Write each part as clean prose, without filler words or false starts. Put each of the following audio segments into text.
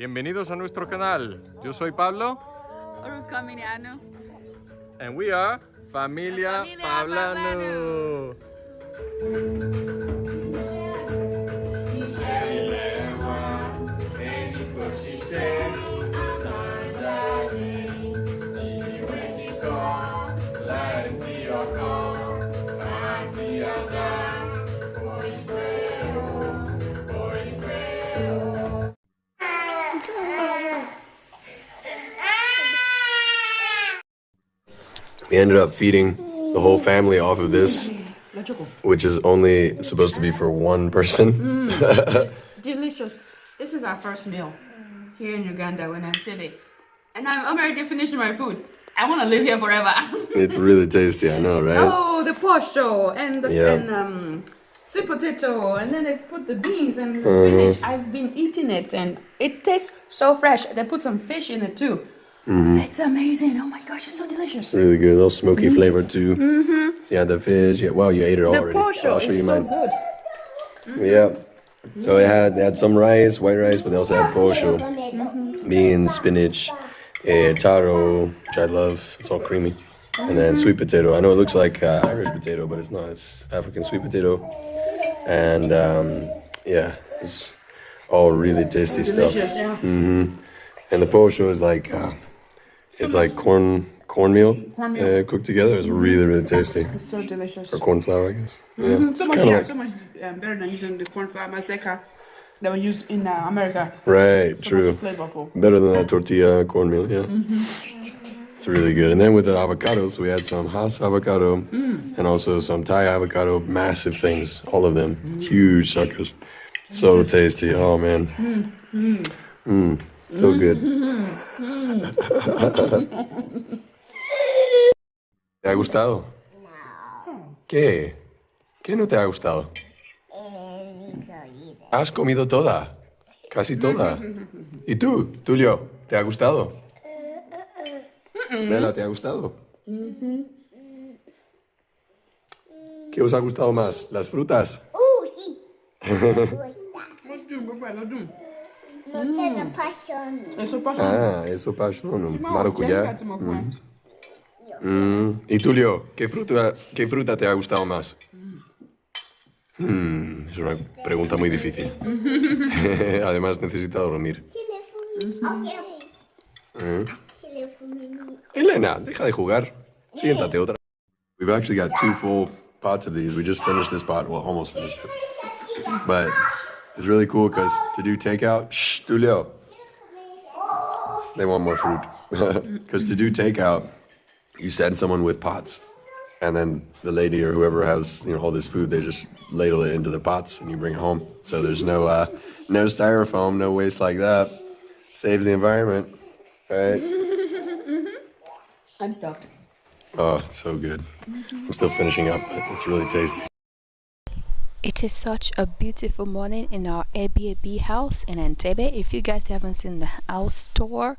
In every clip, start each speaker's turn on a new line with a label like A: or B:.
A: Bienvenidos a nuestro canal. Yo soy Pablo. And we are Familia Pablanu. We ended up feeding the whole family off of this, which is only supposed to be for one person.
B: Delicious. This is our first meal here in Uganda when I'm Entebbe. And I'm already finishing my food. I want to live here forever.
A: It's really tasty, I know, right?
B: Oh, the posho and the sweet potato, and then they put the beans and the spinach. I've been eating it and it tastes so fresh. They put some fish in it too. It's amazing. Oh my gosh, it's so delicious.
A: Really good, a little smoky flavor too. So you had the fish. Yeah, wow, you ate it already.
B: The posho is so good.
A: Yeah. So they had some rice, white rice, but they also had posho, beans, spinach, taro, which I love. It's all creamy. And then sweet potato. I know it looks like Irish potato, but it's not. It's African sweet potato. And yeah, it's all really tasty stuff.
B: Yeah.
A: And the posho is like it's like cornmeal cooked together. It's really, really tasty.
B: It's so delicious.
A: Or corn flour, I guess. Yeah.
B: So much better than using the corn flour maseka that we use in America.
A: Right,
B: so
A: true.
B: Flavorful.
A: Better than that tortilla cornmeal, yeah. It's really good. And then with the avocados, we had some Hass avocado and also some Thai avocado, massive things, all of them, huge suckers. So tasty. Oh man. So good. ¿Te ha gustado?
C: No.
A: ¿Qué? ¿Qué no te ha gustado? ¿Has comido toda? Casi toda. ¿Y tú, Tulio? ¿Te ha gustado? Bella, ¿te ha gustado? ¿Qué os ha gustado más? ¿Las frutas?
C: Sí. Me gusta. No te pasión.
A: Ah, eso passion. Maracuyá. ¿Y Tulio? ¿Qué fruta te ha gustado más? Es una pregunta muy difícil. Además, necesita dormir. Elena, deja de jugar. Siéntate otra. We've actually got 2 full pots of these. We just finished this pot. Well, almost finished it. But it's really cool because to do takeout, shh, Tulio. They want more fruit. Because to do takeout, you send someone with pots. And then the lady or whoever has, all this food, they just ladle it into the pots and you bring it home. So there's no styrofoam, no waste like that. Saves the environment, right?
B: I'm stuffed.
A: Oh, it's so good. I'm still finishing up, but it's really tasty.
D: It is such a beautiful morning in our Airbnb house in Entebbe. If you guys haven't seen the house tour,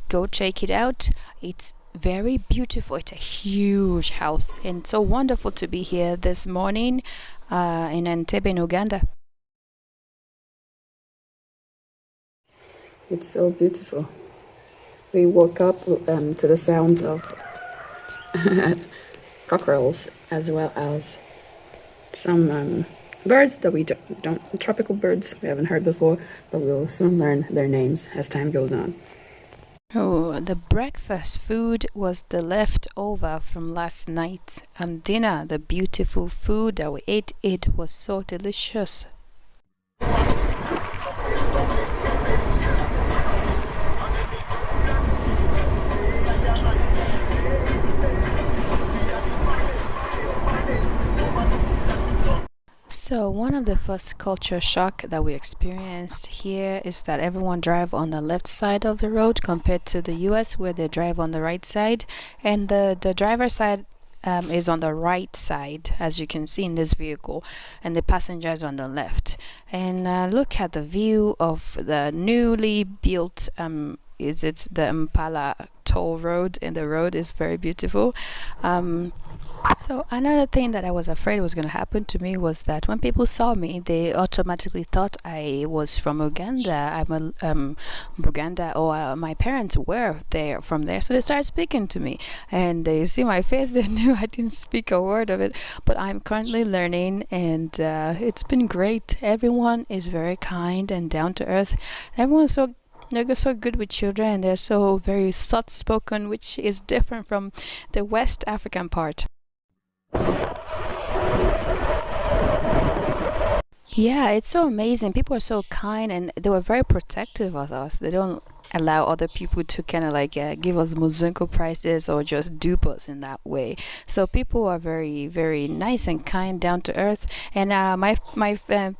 D: go check it out. It's very beautiful. It's a huge house and so wonderful to be here this morning in Entebbe in Uganda.
B: It's so beautiful. We woke up to the sound of cockerels as well as some birds that we don't tropical birds we haven't heard before, but we'll soon learn their names as time goes on.
D: Oh, the breakfast food was the leftover from last night. Dinner, the beautiful food that we ate, it was so delicious. So one of the first culture shock that we experienced here is that everyone drive on the left side of the road compared to the US where they drive on the right side, and the driver's side is on the right side, as you can see in this vehicle, and the passengers on the left. And look at the view of the newly built the Impala toll road, and the road is very beautiful. So another thing that I was afraid was going to happen to me was that when people saw me, they automatically thought I was from Uganda. I'm a Buganda, or my parents were there from there, so they started speaking to me, and they see my face. They knew I didn't speak a word of it, but I'm currently learning, and it's been great. Everyone is very kind and down to earth. Everyone's so they're so good with children, and they're so very soft spoken, which is different from the West African part. Yeah, it's so amazing. People are so kind, and they were very protective of us. They don't allow other people to kind of like give us muzunko prices or just dupe us in that way. So people are very, very nice and kind, down to earth. And my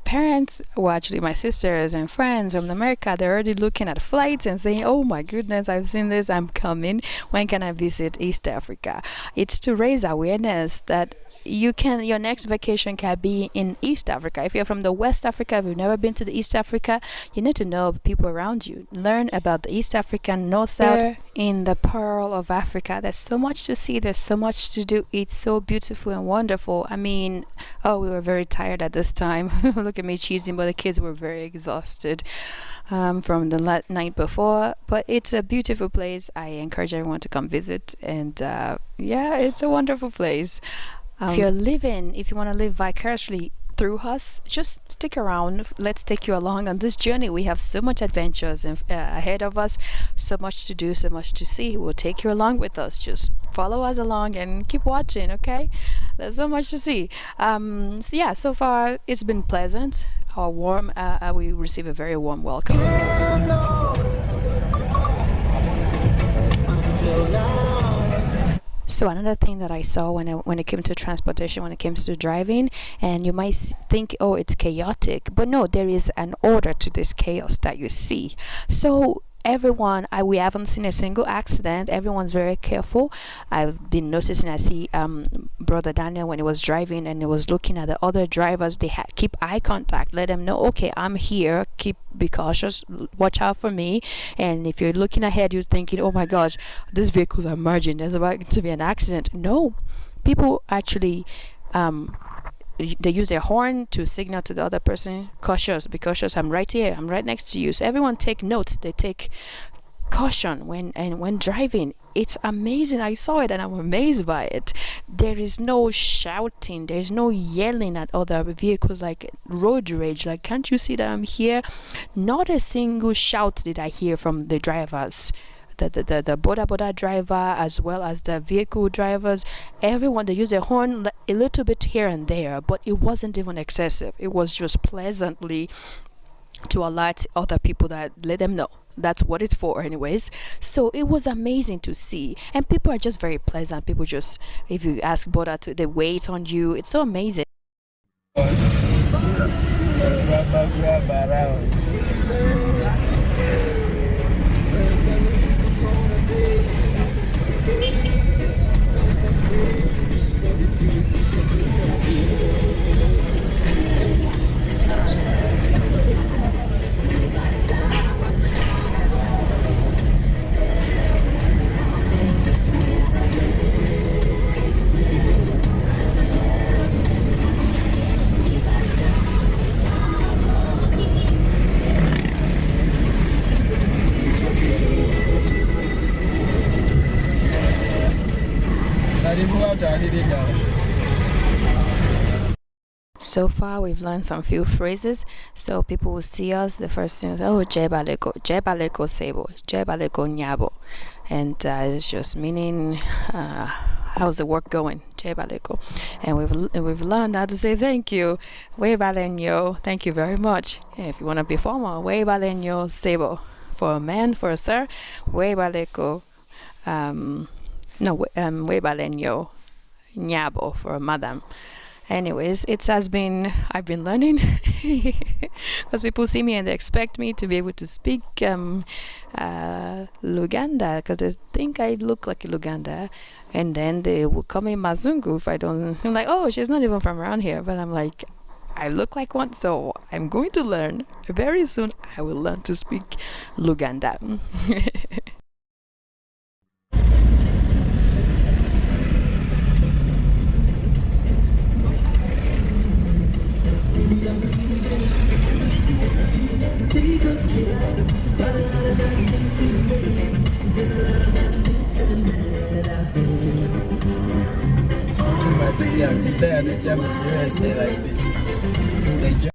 D: parents, well, actually my sisters and friends from America, they're already looking at flights and saying, "Oh my goodness, I've seen this. I'm coming. When can I visit East Africa?" It's to raise awareness that your next vacation can be in East Africa. If you're from the West Africa, if you've never been to the East Africa, you need to know people around you. Learn about the East African North South in the Pearl of Africa. There's so much to see, there's so much to do. It's so beautiful and wonderful. I mean, we were very tired at this time. Look at me cheesing, but the kids were very exhausted from the night before. But it's a beautiful place. I encourage everyone to come visit, and yeah, it's a wonderful place. If you want to live vicariously through us, just stick around. Let's take you along on this journey. We have so much adventures ahead of us, so much to do, so much to see. We'll take you along with us. Just follow us along and keep watching, okay? There's so much to see. So yeah, so far it's been pleasant. We receive a very warm welcome. So another thing that I saw when it came to transportation, when it comes to driving, and you might think, oh, it's chaotic, but no, there is an order to this chaos that you see. So everyone, we haven't seen a single accident. Everyone's very careful. I've been noticing, I see brother Daniel, when he was driving and he was looking at the other drivers, they keep eye contact, let them know, okay, I'm here, be cautious, watch out for me. And if you're looking ahead, you're thinking, oh my gosh, these vehicles are merging, there's about to be an accident. No, people actually they use their horn to signal to the other person, cautious, be cautious, I'm right here, I'm right next to you. So everyone take notes, they take caution when driving. It's amazing. I saw it and I'm amazed by it. There is no shouting, there's no yelling at other vehicles like road rage, like, can't you see that I'm here? Not a single shout did I hear from the drivers. The boda driver, as well as the vehicle drivers, everyone, they use their horn a little bit here and there, but it wasn't even excessive. It was just pleasantly to alert other people, that let them know that's what it's for anyways. So it was amazing to see, and people are just very pleasant. People just, if you ask boda to, they wait on you. It's so amazing. So far we've learned some few phrases. So people will see us, the first thing is, oh, jebaleko sebo, jebaleko nyabo, and it's just meaning how's the work going, jebaleko. And we've learned how to say thank you, webalenyo, thank you very much. And if you want to be formal, webalenyo sebo, for a man, for a sir, webaleko webalenyo nyabo, for a madam. Anyways, I've been learning because people see me and they expect me to be able to speak Luganda, because they think I look like a Luganda, and then they will call me Mazungu if I don't. I'm like, oh, she's not even from around here, but I'm like, I look like one, so I'm going to learn very soon. I will learn to speak Luganda.
E: Too much jam. Is there the jam in the USA like this? They jam.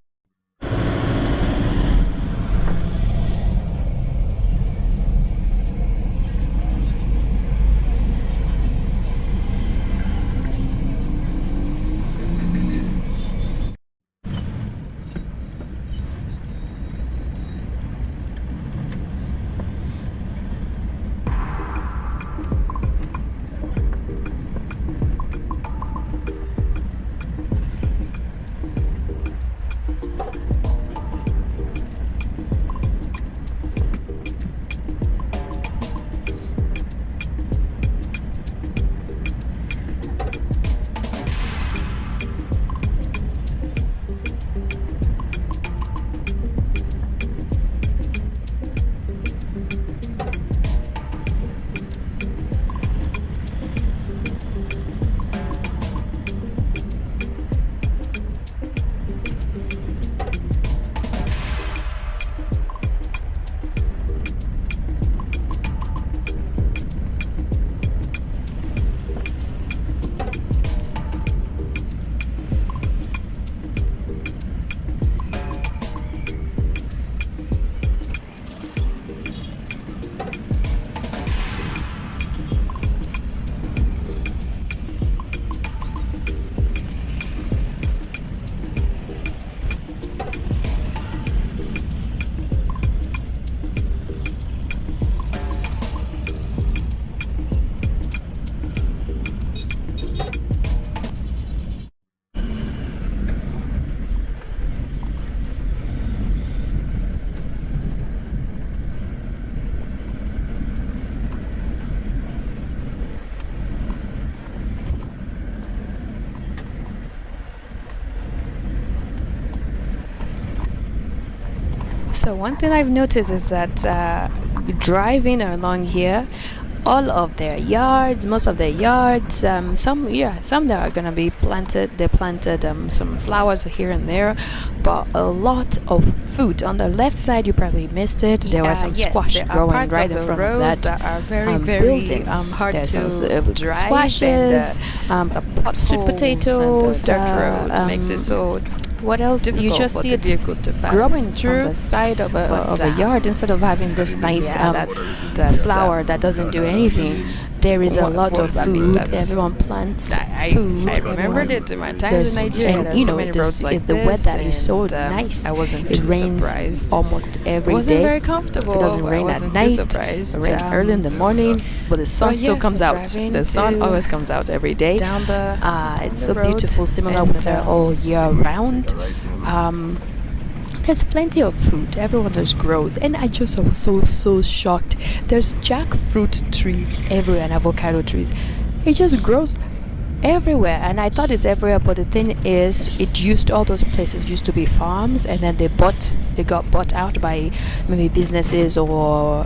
D: So one thing I've noticed is that driving along here, all of their yards, most of their yards, some that are gonna be planted. They planted some flowers here and there, but a lot of food. On the left side, you probably missed it. There was some squash growing right in front of that
B: are very
D: building.
B: hard
D: There's
B: to
D: some
B: drive,
D: squashes,
B: and the
D: sweet potatoes,
B: dirt road makes it so
D: what else? You
B: difficult
D: just
B: for
D: see
B: the
D: it
B: vehicle to pass
D: growing
B: through.
D: from the side of a yard instead of having this nice
B: that's
D: flower that doesn't do anything. There is a lot of food. Everyone plants food.
B: I remembered it in my times
D: There's,
B: in Nigeria.
D: and
B: There's so many roads like
D: the
B: this,
D: weather is so
B: and,
D: nice.
B: I wasn't
D: it
B: too
D: rains
B: surprised.
D: almost every
B: It wasn't
D: day.
B: very comfortable.
D: It doesn't
B: I
D: rain at
B: wasn't too
D: night.
B: surprised.
D: It rains early in the morning, but the sun
B: But
D: still
B: yeah,
D: comes out.
B: driving
D: The sun
B: to-
D: always comes out every day.
B: down the
D: It's
B: the
D: so
B: road,
D: beautiful, similar
B: and,
D: with all year round. There's plenty of food. Everyone just grows, and I just was so shocked. There's jackfruit trees everywhere and avocado trees. It just grows everywhere, and I thought it's everywhere, but the thing is, all those places used to be farms, and then they got bought out by maybe businesses or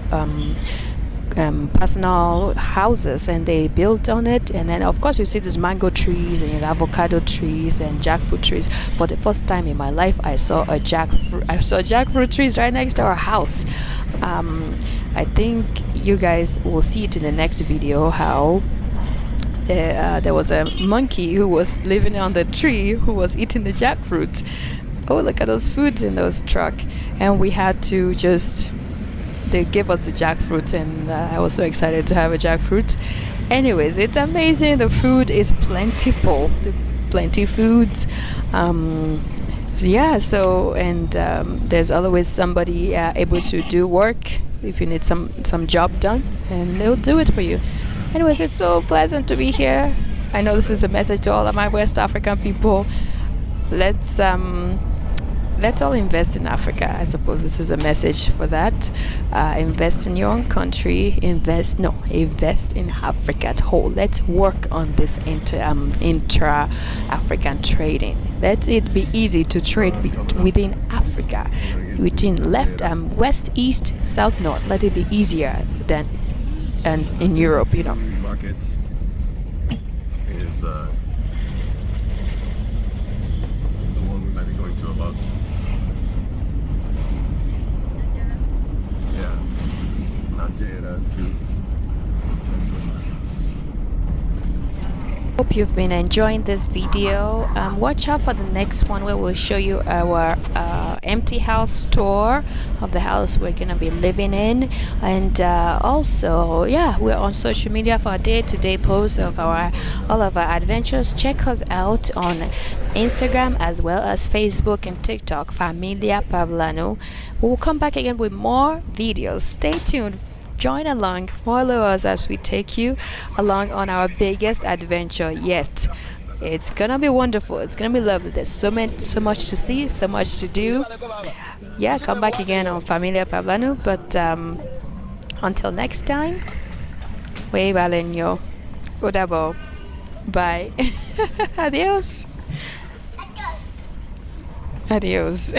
D: personal houses, and they built on it. And then of course you see these mango trees and avocado trees and jackfruit trees. For the first time in my life, I saw jackfruit trees right next to our house. I think you guys will see it in the next video how there was a monkey who was living on the tree who was eating the jackfruit. Oh, look at those foods in those truck. And we had to they gave us the jackfruit, and I was so excited to have a jackfruit. Anyways, it's amazing. The food is plentiful. Plenty foods. There's always somebody able to do work if you need some job done, and they'll do it for you. Anyways, it's so pleasant to be here. I know this is a message to all of my West African people. Let's all invest in Africa. I suppose this is a message for that. Invest in your own country. Invest in Africa at whole. Let's work on this intra-African trading. Let it be easy to trade within Africa, within left, west, east, south, north. Let it be easier than in Europe,
A: Markets is the one we might be going to above. Yeah.
D: Hope you've been enjoying this video. Watch out for the next one where we'll show you our empty house tour of the house we're gonna be living in, and also, yeah, we're on social media for a day-to-day posts of all of our adventures. Check us out on Instagram as well as Facebook and TikTok, Familia Pablanu. We'll come back again with more videos. Stay tuned. Join along, follow us as we take you along on our biggest adventure yet. It's gonna be wonderful. It's gonna be lovely. There's so much to see, so much to do. Yeah, come back again on Familia Pablanu. But until next time, way balenyo, odabo, bye, adios, adios.